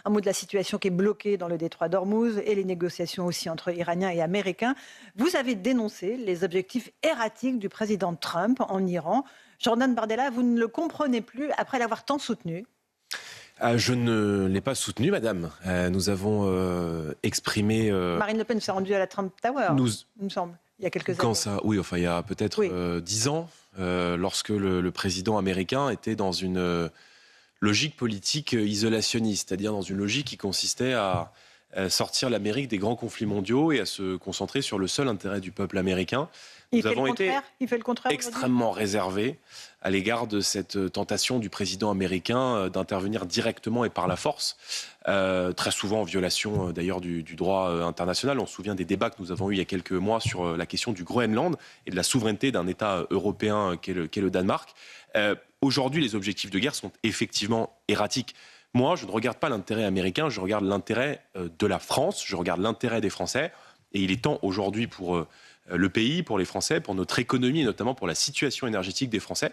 Un mot de la situation qui est bloquée dans le détroit d'Ormuz et les négociations aussi entre Iraniens et Américains. Vous avez dénoncé les objectifs erratiques du président Trump en Iran. Jordan Bardella, vous ne le comprenez plus après l'avoir tant soutenu? Je ne l'ai pas soutenu, madame. Nous avons exprimé... Marine Le Pen s'est rendue à la Trump Tower, nous... il me semble, il y a quelques Quand années. ça... Oui, enfin, il y a peut-être 10 ans, lorsque le président américain était dans une logique politique isolationniste, c'est-à-dire dans une logique qui consistait à sortir l'Amérique des grands conflits mondiaux et à se concentrer sur le seul intérêt du peuple américain. Il fait le contraire Extrêmement réservés à l'égard de cette tentation du président américain d'intervenir directement et par la force, très souvent en violation d'ailleurs du droit international. On se souvient des débats que nous avons eus il y a quelques mois sur la question du Groenland et de la souveraineté d'un État européen qu'est le Danemark. Aujourd'hui, les objectifs de guerre sont effectivement erratiques. Moi, je ne regarde pas l'intérêt américain, je regarde l'intérêt de la France, je regarde l'intérêt des Français. Et il est temps aujourd'hui pour le pays, pour les Français, pour notre économie et notamment pour la situation énergétique des Français,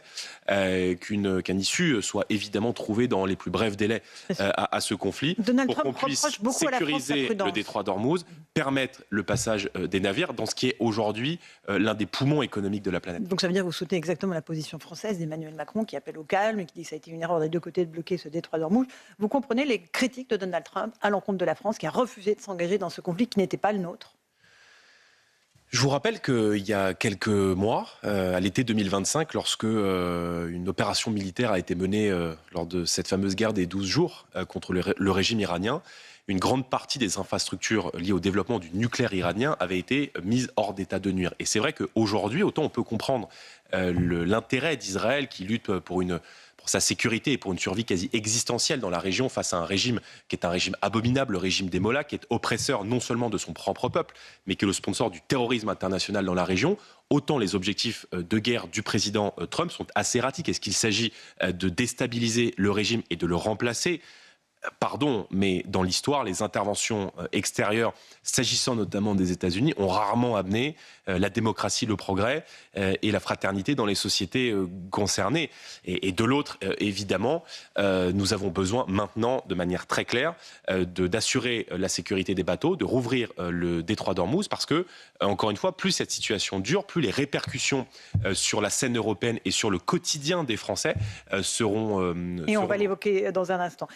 qu'une issue soit évidemment trouvée dans les plus brefs délais à ce conflit, Donald pour qu'on Trump puisse reproche beaucoup à la France sa sécuriser prudence. le détroit d'Ormuz, permettre le passage des navires dans ce qui est aujourd'hui l'un des poumons économiques de la planète. Donc ça veut dire que vous soutenez exactement la position française d'Emmanuel Macron qui appelle au calme et qui dit que ça a été une erreur des deux côtés de bloquer ce détroit d'Ormuz. Vous comprenez les critiques de Donald Trump à l'encontre de la France qui a refusé de s'engager dans ce conflit qui n'était pas le nôtre? Je vous rappelle qu'il y a quelques mois, à l'été 2025, lorsque une opération militaire a été menée lors de cette fameuse guerre des 12 jours contre le régime iranien, une grande partie des infrastructures liées au développement du nucléaire iranien avaient été mises hors d'état de nuire. Et c'est vrai qu'aujourd'hui, autant on peut comprendre l'intérêt d'Israël qui lutte pour sa sécurité et pour une survie quasi existentielle dans la région face à un régime qui est un régime abominable, le régime des Mollahs, qui est oppresseur non seulement de son propre peuple, mais qui est le sponsor du terrorisme international dans la région. Autant les objectifs de guerre du président Trump sont assez erratiques. Est-ce qu'il s'agit de déstabiliser le régime et de le remplacer ? Pardon, mais dans l'histoire, les interventions extérieures, s'agissant notamment des États-Unis, ont rarement amené la démocratie, le progrès et la fraternité dans les sociétés concernées. Et de l'autre, évidemment, nous avons besoin maintenant, de manière très claire, d'assurer la sécurité des bateaux, de rouvrir le détroit d'Ormuz, parce que, encore une fois, plus cette situation dure, plus les répercussions sur la scène européenne et sur le quotidien des Français seront... Et on va l'évoquer dans un instant.